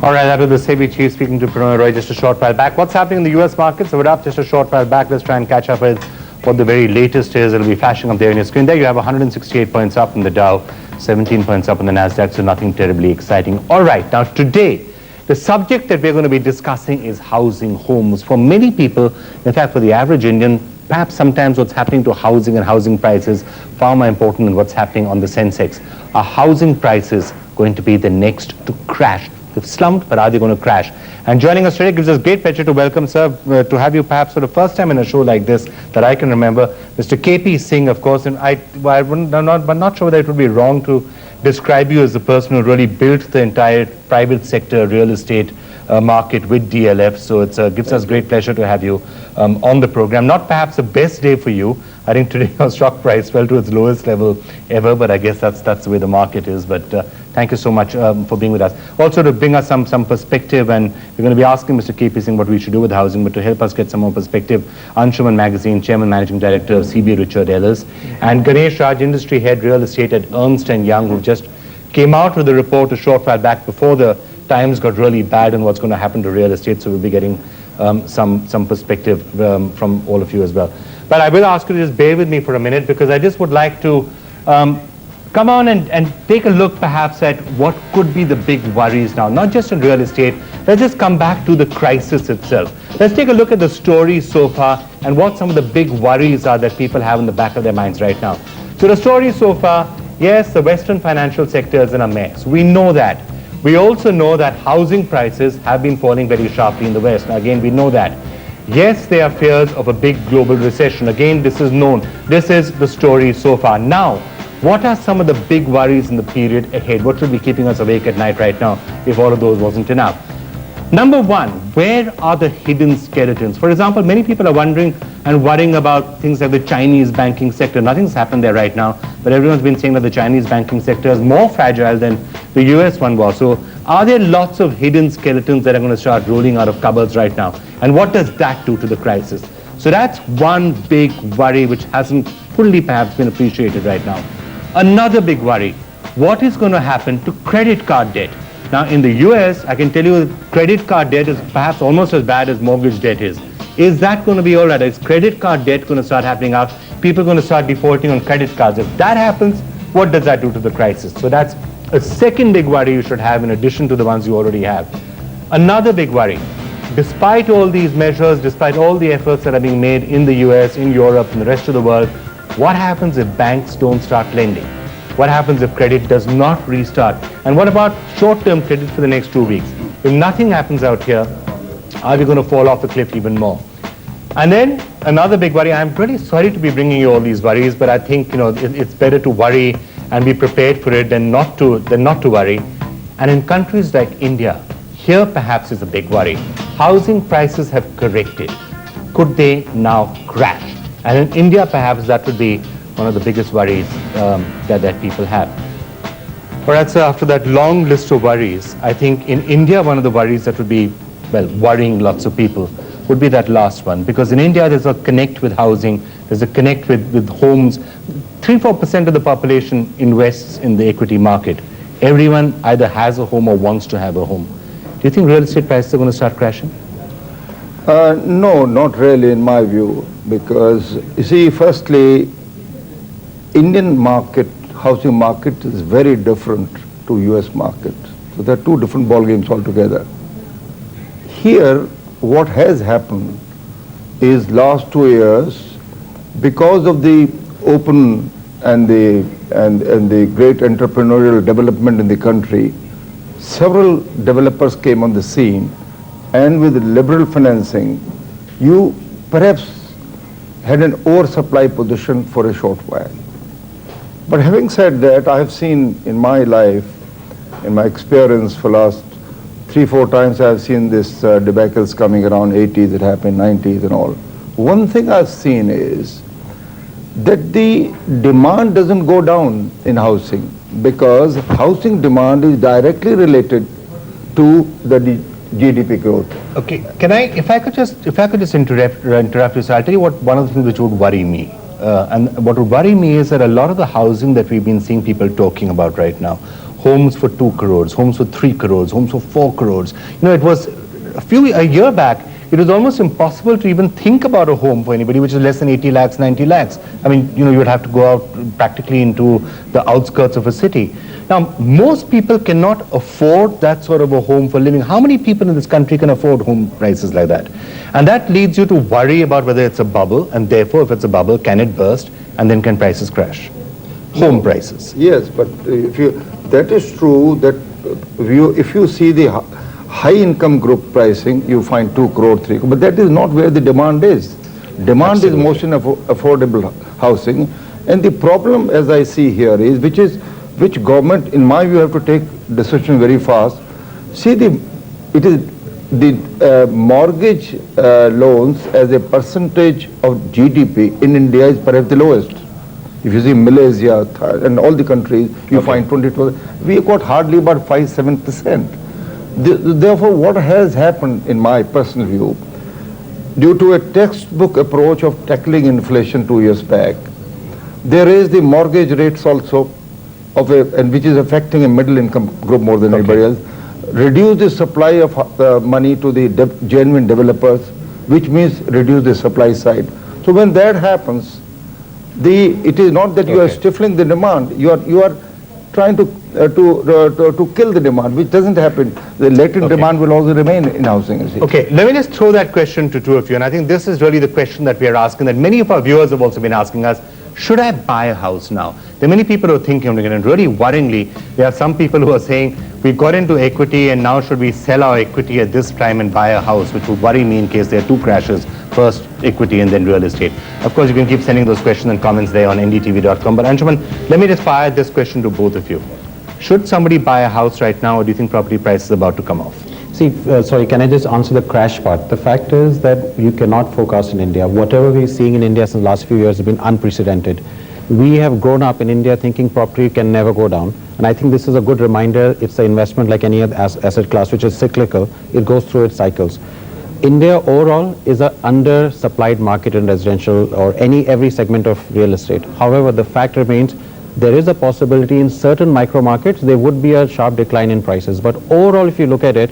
All right, that was the SEBI chief speaking to Prannoy Roy just a short while back. What's happening in the US markets? So we're up just a short while back. Let's try and catch up with what the very latest is. It'll be flashing up there on your screen. There you have 168 points up in the Dow, 17 points up in the NASDAQ, so nothing terribly exciting. All right, now today, the subject that we're going to be discussing is housing, homes. For many people, in fact, for the average Indian, perhaps sometimes what's happening to housing and housing prices far more important than what's happening on the Sensex. Are housing prices going to be the next to crash? They've slumped, but are they going to crash? And joining us today gives us great pleasure to welcome, sir, to have you perhaps for the first time in a show like this that I can remember, Mr. KP Singh, of course. And I'm not sure whether it would be wrong to describe you as the person who really built the entire private sector real estate market with DLF. So it gives us great pleasure to have you on the program. Not perhaps the best day for you. I think today your stock price fell to its lowest level ever, but I guess that's the way the market is. But thank you so much for being with us. Also to bring us some perspective, and we're going to be asking Mr. KP Singh what we should do with housing, but to help us get some more perspective, Anshuman Magazine, Chairman Managing Director of CB Richard Ellis, and Ganesh Raj, Industry Head Real Estate at Ernst & Young, who just came out with a report a short while back before the times got really bad on what's going to happen to real estate. So we'll be getting some perspective from all of you as well. But I will ask you to just bear with me for a minute, because I just would like to come on and take a look perhaps at what could be the big worries now, not just in real estate. Let's just come back to the crisis itself. Let's take a look at the story so far and what some of the big worries are that people have in the back of their minds right now. So the story so far, yes, the Western financial sector is in a mess. We know that. We also know that housing prices have been falling very sharply in the West. Now, again, we know that. Yes, there are fears of a big global recession. Again, this is known. This is the story so far. Now, what are some of the big worries in the period ahead? What should be keeping us awake at night right now if all of those wasn't enough? Number one, where are the hidden skeletons? For example, many people are wondering and worrying about things like the Chinese banking sector. Nothing's happened there right now, but everyone's been saying that the Chinese banking sector is more fragile than the US one was. So are there lots of hidden skeletons that are going to start rolling out of cupboards right now? And what does that do to the crisis? So that's one big worry which hasn't fully perhaps been appreciated right now. Another big worry, what is going to happen to credit card debt? Now in the US, I can tell you that credit card debt is perhaps almost as bad as mortgage debt is. Is that going to be all right? Is credit card debt going to start happening out? People are going to start defaulting on credit cards. If that happens, what does that do to the crisis? So that's a second big worry you should have in addition to the ones you already have. Another big worry, despite all these measures, despite all the efforts that are being made in the US, in Europe, and the rest of the world, what happens if banks don't start lending? What happens if credit does not restart? And what about short-term credit for the next 2 weeks? If nothing happens out here, are we going to fall off the cliff even more? And then another big worry, I'm really sorry to be bringing you all these worries, but I think it's better to worry and be prepared for it than not to worry. And in countries like India, here perhaps is a big worry. Housing prices have corrected. Could they now crash? And in India, perhaps that would be one of the biggest worries that people have. All right, so after that long list of worries, I think in India, one of the worries that would be, well, worrying lots of people would be that last one. Because in India, there's a connect with housing, there's a connect with homes. 3-4% of the population invests in the equity market. Everyone either has a home or wants to have a home. Do you think real estate prices are going to start crashing? No, not really in my view, because you see, firstly, Indian market, housing market is very different to US market. So there are two different ball games altogether. Here, what has happened is last 2 years, because of the open and the great entrepreneurial development in the country, several developers came on the scene, and with liberal financing, you perhaps had an oversupply position for a short while. But having said that, I have seen in my life, in my experience for last 3-4 times, I have seen this debacles coming around 80s, it happened 90s and all. One thing I've seen is that the demand doesn't go down in housing, because housing demand is directly related to the GDP growth. Okay, if I could just interrupt you, so I'll tell you what one of the things which would worry me. And what would worry me is that a lot of the housing that we've been seeing people talking about right now, homes for 2 crores, homes for 3 crores, homes for 4 crores. It was a year back, it was almost impossible to even think about a home for anybody which is less than 80 lakhs, 90 lakhs. I mean, you would have to go out practically into the outskirts of a city. Now, most people cannot afford that sort of a home for living. How many people in this country can afford home prices like that? And that leads you to worry about whether it's a bubble, and therefore, if it's a bubble, can it burst, and then can prices crash? Home prices. Yes, but that is true that if you see the high income group pricing, you find 2 crore, 3 crore, but that is not where the demand is. Demand Absolutely. is most in affordable housing, and the problem as I see here is which government, in my view, have to take decision very fast. See, it is the mortgage loans as a percentage of GDP in India is perhaps the lowest. If you see Malaysia and all the countries, you find 22. We got hardly about 5-7%. Therefore, what has happened, in my personal view, due to a textbook approach of tackling inflation 2 years back, they raised the mortgage rates also, and which is affecting a middle income group more than anybody else, reduce the supply of money to the genuine developers, which means reduce the supply side. So when that happens, it is not that you are stifling the demand, you are trying to kill the demand, which doesn't happen. The latent demand will also remain in housing. You see. Okay, let me just throw that question to two of you, and I think this is really the question that we are asking, that many of our viewers have also been asking us. Should I buy a house now? There are many people who are thinking of it, and really worryingly, there are some people who are saying, we've got into equity and now should we sell our equity at this time and buy a house, which would worry me in case there are two crashes, first equity and then real estate. Of course, you can keep sending those questions and comments there on ndtv.com. But Anshuman, let me just fire this question to both of you. Should somebody buy a house right now, or do you think property prices are about to come off? See, sorry, can I just answer the crash part? The fact is that you cannot forecast in India. Whatever we're seeing in India since the last few years has been unprecedented. We have grown up in India thinking property can never go down. And I think this is a good reminder. It's an investment like any other asset class, which is cyclical. It goes through its cycles. India overall is an undersupplied market in residential or every segment of real estate. However, the fact remains there is a possibility in certain micro markets there would be a sharp decline in prices. But overall, if you look at it,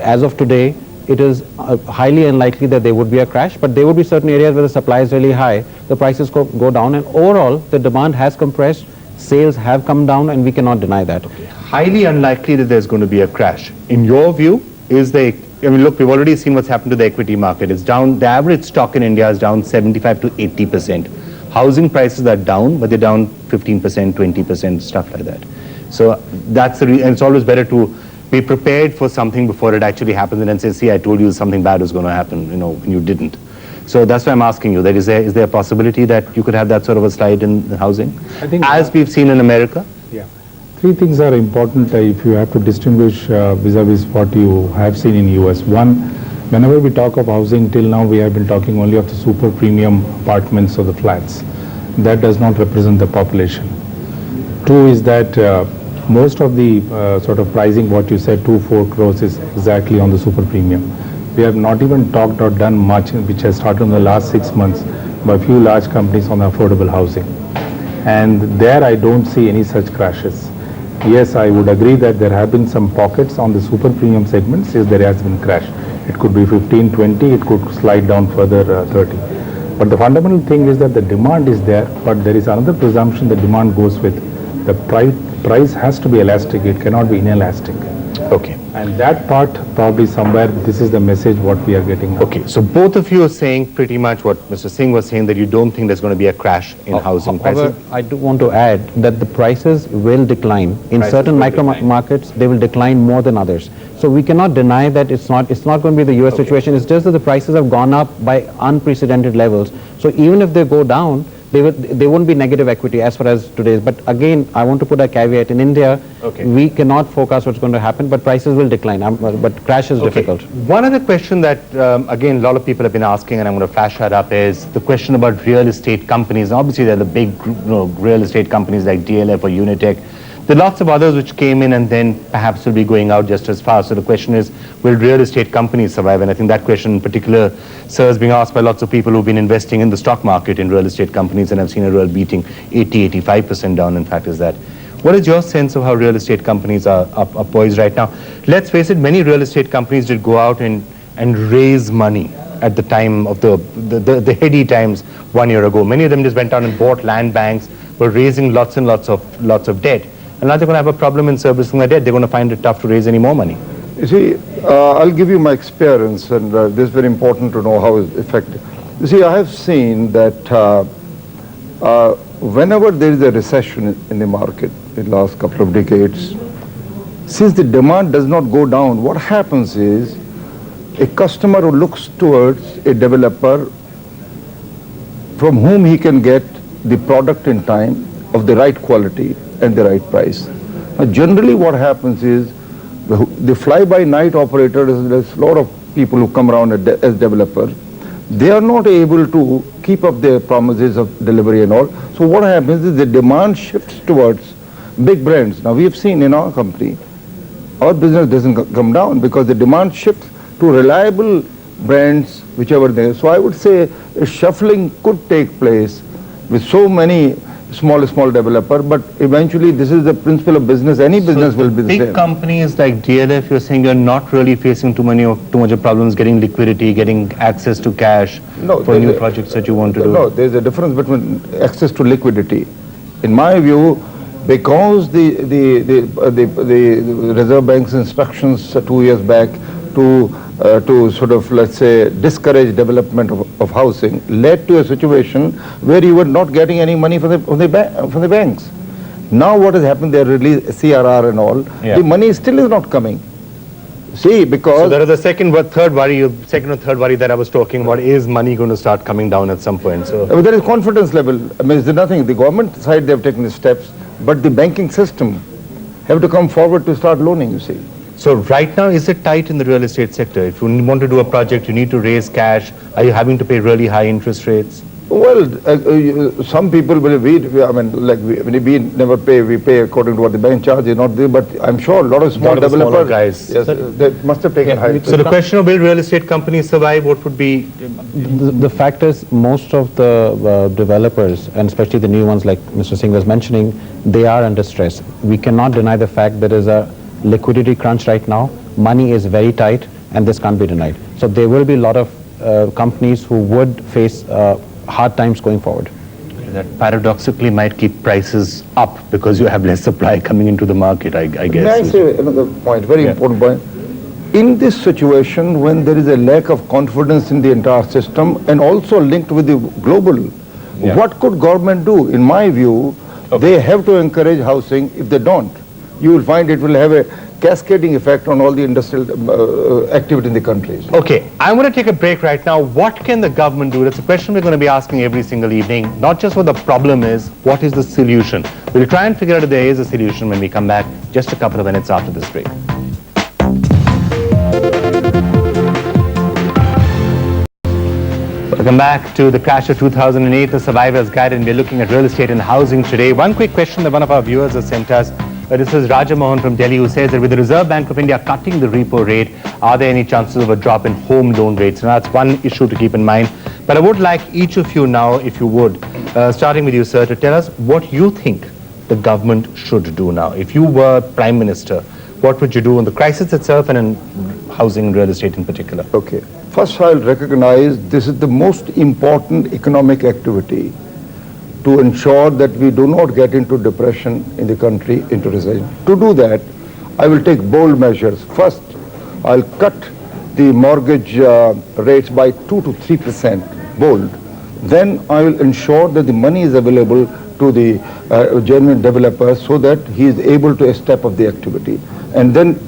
as of today, it is highly unlikely that there would be a crash, but there would be certain areas where the supply is really high, the prices go down, and overall the demand has compressed, sales have come down, and we cannot deny that. Okay. Highly unlikely that there's going to be a crash. In your view, look, we've already seen what's happened to the equity market. It's down, the average stock in India is down 75 to 80%. Housing prices are down, but they're down 15%, 20%, stuff like that. So that's the and it's always better to be prepared for something before it actually happens and then say, see, I told you something bad was going to happen, when you didn't. So that's why I'm asking you, that is there a possibility that you could have that sort of a slide in housing? I think as we've seen in America? Yeah. Three things are important if you have to distinguish vis-a-vis what you have seen in US. One, whenever we talk of housing, till now we have been talking only of the super premium apartments or the flats. That does not represent the population. Two is that most of the sort of pricing, what you said, 2-4 crores is exactly on the super premium. We have not even talked or done much, which has started in the last 6 months by a few large companies on affordable housing. And there I don't see any such crashes. Yes, I would agree that there have been some pockets on the super premium segments. Yes, there has been crash. It could be 15, 20, it could slide down further 30. But the fundamental thing is that the demand is there, but there is another presumption that demand goes with. The price has to be elastic, it cannot be inelastic. Okay. And that part, probably somewhere, this is the message what we are getting. Okay, so both of you are saying pretty much what Mr. Singh was saying, that you don't think there's going to be a crash in housing prices. However, I do want to add that the prices will decline. In certain micro markets, they will decline more than others. So we cannot deny that it's not going to be the US situation. It's just that the prices have gone up by unprecedented levels. So even if they go down, they won't be negative equity as far as today. But again, I want to put a caveat. In India, we cannot forecast what's going to happen, but prices will decline. But crash is difficult. One other question that, again, a lot of people have been asking, and I'm going to flash that up, is the question about real estate companies. Obviously, there are the big real estate companies like DLF or Unitech. There are lots of others which came in and then perhaps will be going out just as fast. So the question is, will real estate companies survive? And I think that question in particular, sir, is being asked by lots of people who've been investing in the stock market in real estate companies and have seen a real beating, 80, 85% down, in fact, is that. What is your sense of how real estate companies are poised right now? Let's face it, many real estate companies did go out and raise money at the time of the heady times 1 year ago. Many of them just went out and bought land banks, were raising lots and lots of debt. And now they're going to have a problem in servicing the debt. They're going to find it tough to raise any more money. You see, I'll give you my experience, and this is very important to know how it's effective. You see, I have seen that whenever there is a recession in the market in the last couple of decades, since the demand does not go down, what happens is a customer who looks towards a developer from whom he can get the product in time of the right quality and the right price. Now, generally what happens is the fly-by-night operators, there's a lot of people who come around as developers, they are not able to keep up their promises of delivery and all. So what happens is the demand shifts towards big brands. Now we have seen in our company, our business doesn't come down because the demand shifts to reliable brands whichever they are. So I would say a shuffling could take place with so many small developer, but eventually this is the principle of business. Any business will be the big same. Companies like DLF, you're saying you're not really facing too much of problems getting liquidity, getting access to cash for new projects that you want to do. No, there's a difference between access to liquidity. In my view, because the Reserve Bank's instructions 2 years back to sort of, let's say, discourage development of housing led to a situation where you were not getting any money from the banks. Now what has happened, they released CRR and all, the money still is not coming. See, because... So there is a second or third worry that I was talking about, is money going to start coming down at some point? So there is confidence level. I mean, there's nothing. The government side, they have taken the steps, but the banking system have to come forward to start loaning, you see. So right now, is it tight in the real estate sector? If you want to do a project, you need to raise cash. Are you having to pay really high interest rates? Well, some people will we never pay. We pay according to what the bank charges, not the. But I'm sure a lot of small developers, guys, yes, they must have taken high. So the question of will real estate companies survive? What would be? The fact is, most of the developers, and especially the new ones like Mr. Singh was mentioning, they are under stress. We cannot deny the fact there is a liquidity crunch right now. Money is very tight, and this can't be denied. So there will be a lot of companies who would face hard times going forward. That paradoxically might keep prices up because you have less supply coming into the market, I guess. May I say another point, very important point? In this situation, when there is a lack of confidence in the entire system and also linked with the global, what could government do? In my view, they have to encourage housing. If they don't, you will find it will have a cascading effect on all the industrial activity in the countries. Okay, I'm going to take a break right now. What can the government do? That's a question we're going to be asking every single evening. Not just what the problem is, what is the solution? We'll try and figure out if there is a solution when we come back just a couple of minutes after this break. Welcome back to the crash of 2008, the Survivor's Guide, and we're looking at real estate and housing today. One quick question that one of our viewers has sent us. This is Raja Mohan from Delhi, who says that with the Reserve Bank of India cutting the repo rate, are there any chances of a drop in home loan rates? Now, that's one issue to keep in mind. But I would like each of you now, if you would, starting with you, sir, to tell us what you think the government should do now. If you were Prime Minister, what would you do on the crisis itself and in housing and real estate in particular? Okay. First, I'll recognize this is the most important economic activity to ensure that we do not get into depression in the country, into recession. To do that, I will take bold measures. First, I'll cut the mortgage rates by 2 to 3%, bold. Then I will ensure that the money is available to the genuine developers so that he is able to step up the activity. And then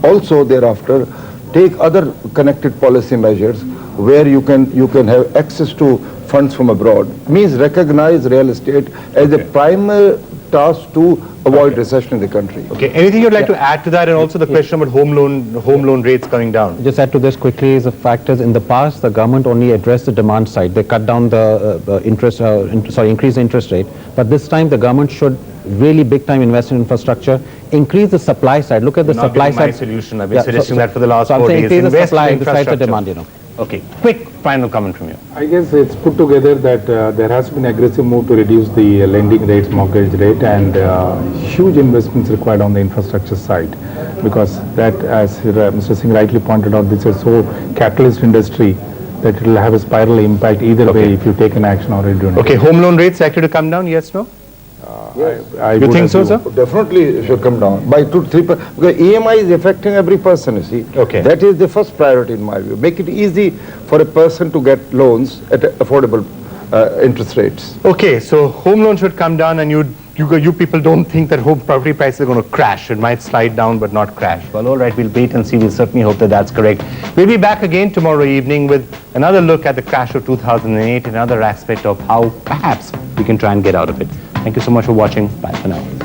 also thereafter, take other connected policy measures where you can have access to funds from abroad. Means recognize real estate as a primary task to avoid recession in the country. Okay, anything you'd like to add to that, and also the question about home loan rates coming down? Just add to this quickly is the fact is in the past the government only addressed the demand side. They cut down the increase the interest rate. But this time the government should really big time invest in infrastructure, increase the supply side. Look at the supply side. My solution. I've been suggesting that for the last 4 days. Increase the Invest supply in besides the infrastructure. demand, Okay, quick final comment from you. I guess it's put together that there has been aggressive move to reduce the lending rates, mortgage rate, and huge investments required on the infrastructure side, because that, as Mr. Singh rightly pointed out, this is so capitalist industry that it will have a spiral impact either way if you take an action or you don't. Okay, home loan rates likely to come down, yes, no? I You would think so, assume. sir? Definitely it should come down by 2-3%, because EMI is affecting every person, you see. Okay. That is the first priority in my view. Make it easy for a person to get loans at affordable interest rates. Okay, so home loan should come down, and you people don't think that home property prices are going to crash. It might slide down but not crash. Well, all right, we'll wait and see. We'll certainly hope that that's correct. We'll be back again tomorrow evening with another look at the crash of 2008, another aspect of how perhaps we can try and get out of it. Thank you so much for watching. Bye for now.